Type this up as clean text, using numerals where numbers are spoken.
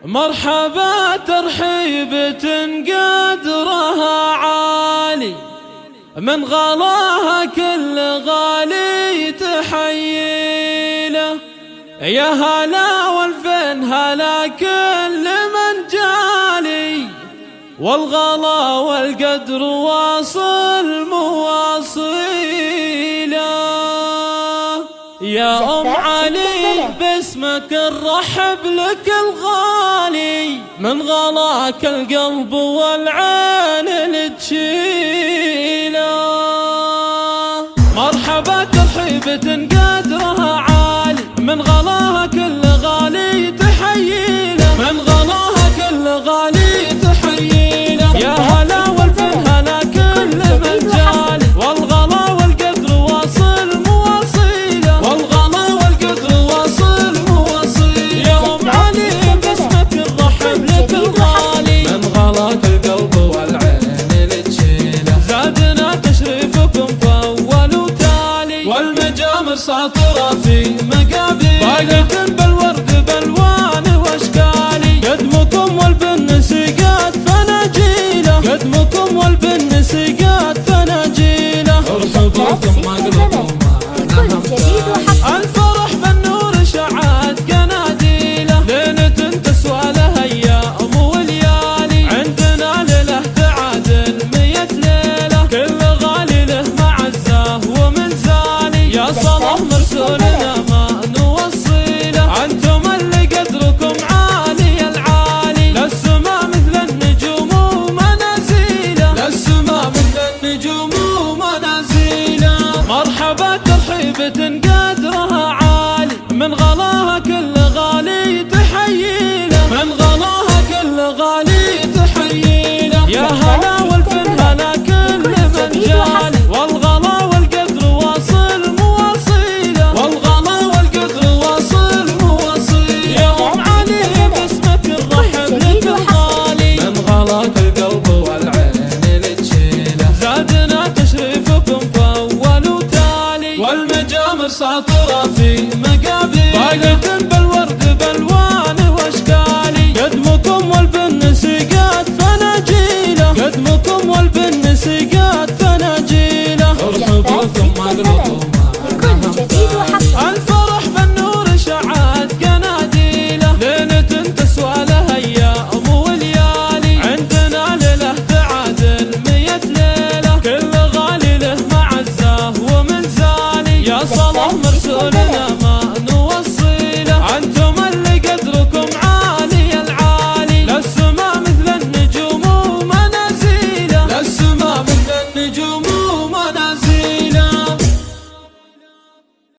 مرحبا ترحيبة قدرها عالي، من غلاها كل غالي تحييله. يا هلا والفين هلا كل من جالي، والغلا والقدر واصل مواصيله. يا أم علي باسمك نرحب لك الغالي، من غلاك القلب والعين اللي تشيله. مرحبا ترحيبة قدرها عالي، من غلاها كل